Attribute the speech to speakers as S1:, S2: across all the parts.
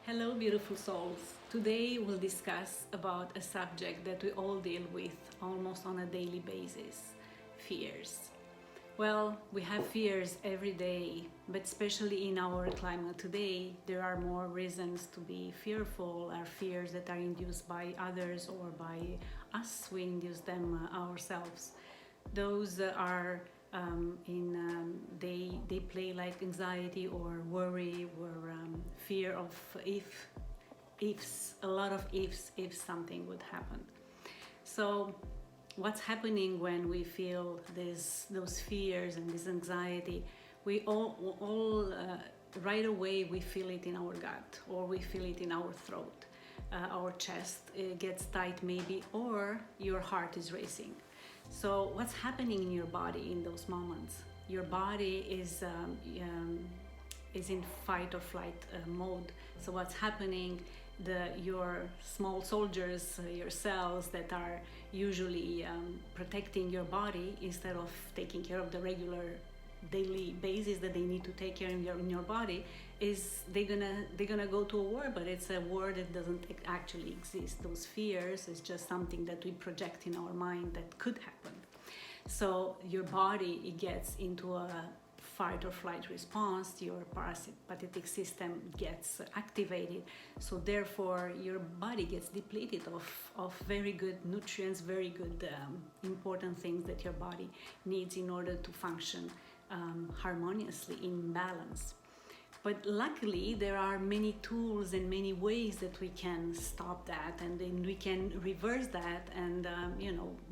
S1: Hello beautiful souls. Today we'll discuss about a subject that we all deal with almost on a daily basis, fears. Well, we have fears every day, but especially in our climate today, there are more reasons to be fearful, are fears that are induced by others or by us, we induce them ourselves. Those are they play like anxiety or worry or fear of ifs, a lot of ifs, if something would happen. So what's happening when we feel those fears and this anxiety? We all right away we feel it in our gut, or we feel it in our throat, our chest gets tight maybe, or your heart is racing. So what's happening in your body in those moments? Your body is in fight or flight mode. So what's happening? Your small soldiers, your cells that are usually protecting your body, instead of taking care of the regular daily basis that they need to take care in your body, is they're gonna go to a war, but it's a war that doesn't actually exist. Those fears is just something that we project in our mind that could happen. So your body, it gets into a fight or flight response, your parasympathetic system gets activated, so therefore your body gets depleted of very good nutrients, very good important things that your body needs in order to function harmoniously in balance. But luckily there are many tools and many ways that we can stop that, and then we can reverse that and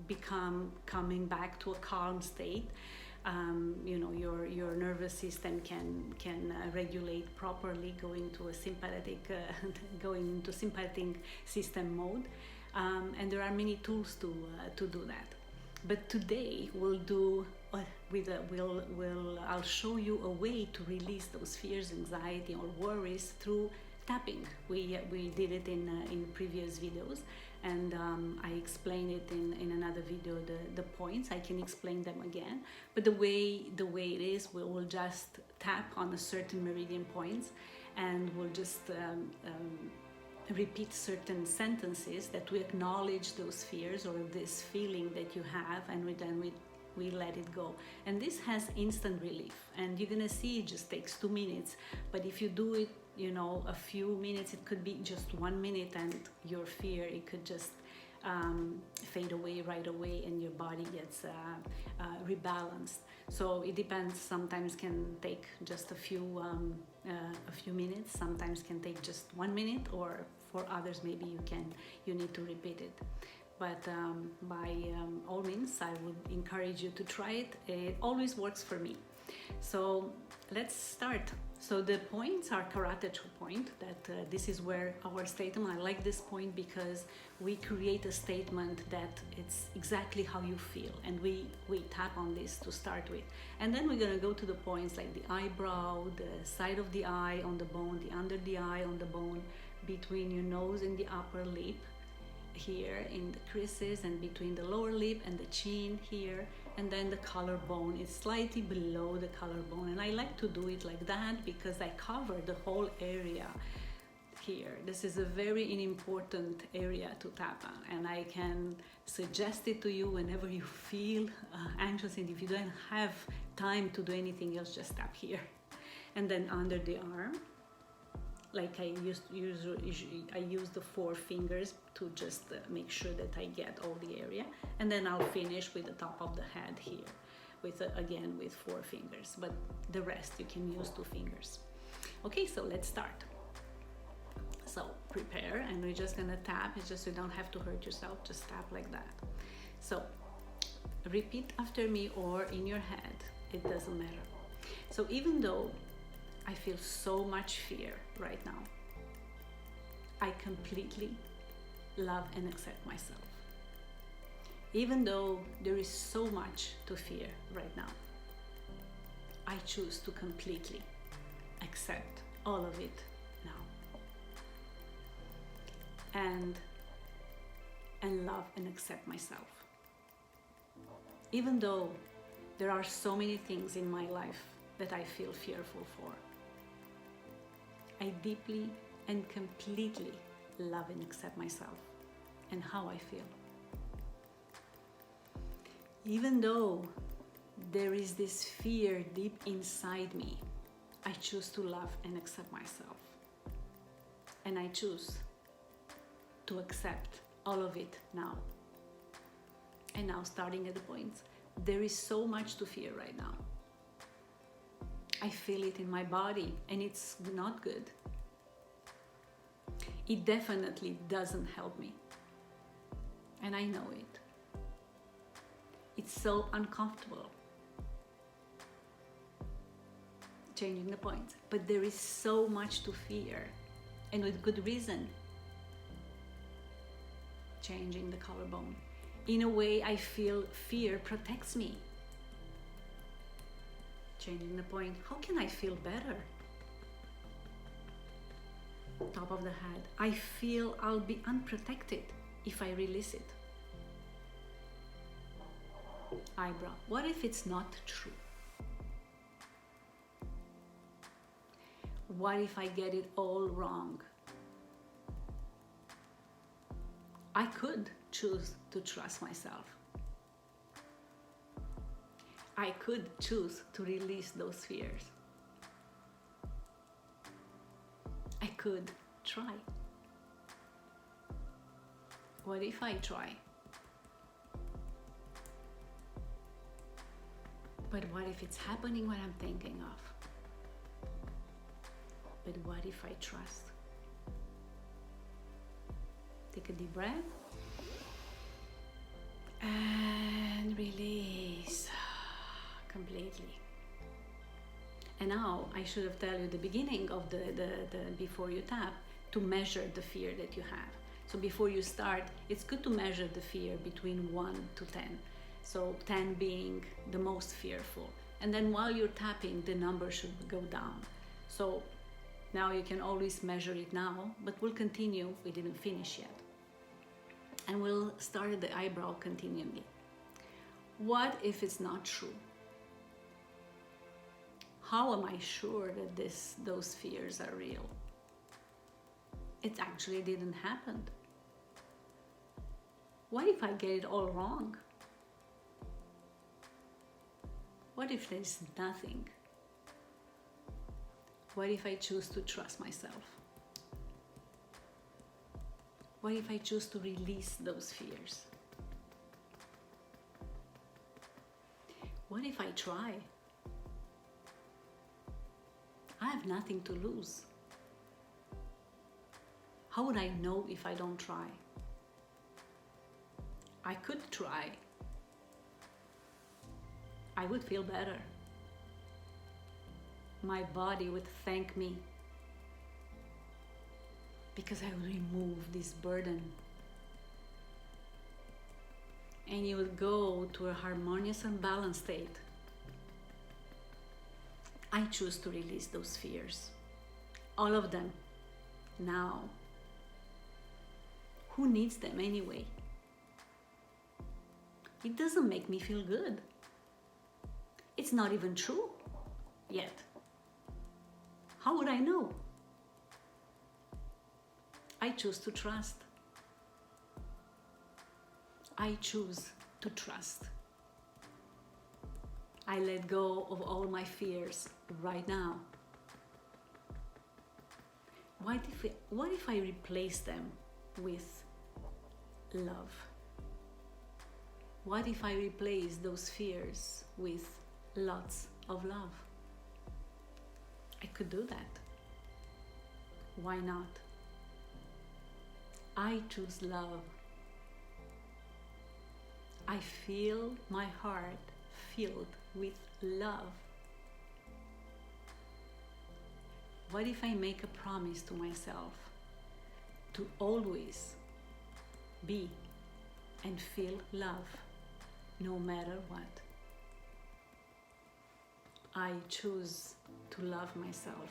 S1: become coming back to a calm state. Your nervous system can regulate properly, going to a sympathetic going into sympathetic system mode, and there are many tools to do that. But today I'll show you a way to release those fears, anxiety, or worries through tapping. We did it in previous videos, and I explained it in another video, the points. I can explain them again, but the way it is, we'll just tap on a certain meridian points, and we'll just repeat certain sentences that we acknowledge those fears or this feeling that you have, and we let it go. And this has instant relief, and you're gonna see it just takes 2 minutes. But if you do it a few minutes, it could be just 1 minute, and your fear, it could just fade away right away, and your body gets rebalanced. So it depends. Sometimes can take just a few minutes, sometimes can take just 1 minute, or for others maybe you need to repeat it. But by all means, I would encourage you to try it. It always works for me. So let's start. So the points are karate point, that this is where our statement, I like this point because we create a statement that it's exactly how you feel, and we tap on this to start with. And then we're going to go to the points like the eyebrow, the side of the eye on the bone, the under the eye on the bone, between your nose and the upper lip, here in the creases, and between the lower lip and the chin here, and then the collarbone is slightly below the collarbone. And I like to do it like that because I cover the whole area here. This is a very important area to tap on, and I can suggest it to you whenever you feel anxious, and if you don't have time to do anything else, just tap here. And then under the arm, like I use the 4 fingers to just make sure that I get all the area, and then I'll finish with the top of the head here, with again with 4 fingers. But the rest you can use 2 fingers. Okay, so let's start. So prepare, and we're just gonna tap. It's just, you don't have to hurt yourself. Just tap like that. So repeat after me, or in your head. It doesn't matter. So even though I feel so much fear right now, I completely love and accept myself. Even though there is so much to fear right now, I choose to completely accept all of it now. And love and accept myself. Even though there are so many things in my life that I feel fearful for, I deeply and completely love and accept myself and how I feel. Even though there is this fear deep inside me, I choose to love and accept myself. And I choose to accept all of it now. And now, starting at the point, there is so much to fear right now. I feel it in my body, and it's not good. It definitely doesn't help me. And I know it. It's so uncomfortable. Changing the point. But there is so much to fear, and with good reason. Changing the collarbone. In a way, I feel fear protects me. Changing the point. How can I feel better? Top of the head. I feel I'll be unprotected if I release it. Eyebrow. What if it's not true? What if I get it all wrong? I could choose to trust myself. I could choose to release those fears. I could try. What if I try? But what if it's happening what I'm thinking of? But what if I trust? Take a deep breath and release completely. And now I should have told you the beginning of the before you tap, to measure the fear that you have. So before you start, it's good to measure the fear between 1 to 10. So 10 being the most fearful. And then while you're tapping, the number should go down. So now you can always measure it now, but we'll continue. We didn't finish yet. And we'll start at the eyebrow continually. What if it's not true? How am I sure that those fears are real? It actually didn't happen. What if I get it all wrong? What if there's nothing? What if I choose to trust myself? What if I choose to release those fears? What if I try? I have nothing to lose. How would I know if I don't try? I could try. I would feel better. My body would thank me because I would remove this burden. And you would go to a harmonious and balanced state. I choose to release those fears. All of them. Now. Who needs them anyway? It doesn't make me feel good. It's not even true yet. How would I know? I choose to trust. I choose to trust. I let go of all my fears right now. What if I replace them with love? What if I replace those fears with lots of love? I could do that. Why not? I choose love. I feel my heart filled with love. What if I make a promise to myself to always be and feel love no matter what? I choose to love myself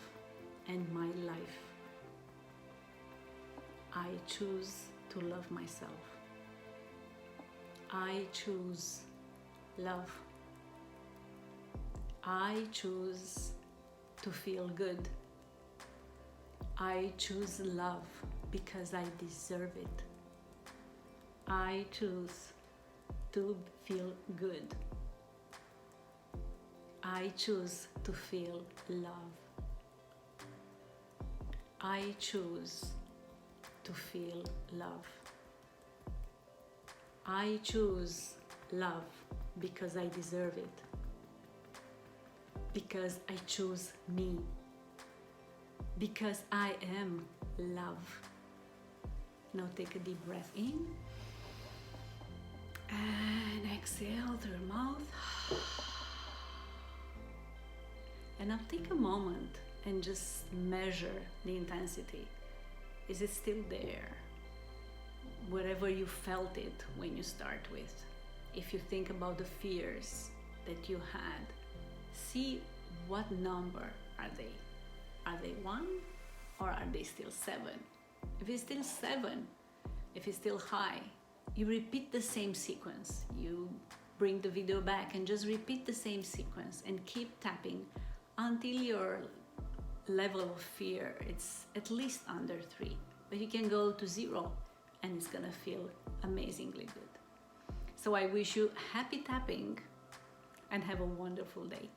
S1: and my life. I choose to love myself. I choose love. I choose to feel good. I choose love because I deserve it. I choose to feel good. I choose to feel love. I choose to feel love. I choose love because I deserve it. Because I choose me. Because I am love. Now take a deep breath in and exhale through your mouth. And now take a moment and just measure the intensity. Is it still there? Wherever you felt it when you start with. If you think about the fears that you had, see what number are they? Are they 1 or are they still 7? If it's still 7, if it's still high, you repeat the same sequence. You bring the video back and just repeat the same sequence and keep tapping until your level of fear it's at least under 3. But you can go to 0 and it's gonna feel amazingly good. So I wish you happy tapping and have a wonderful day.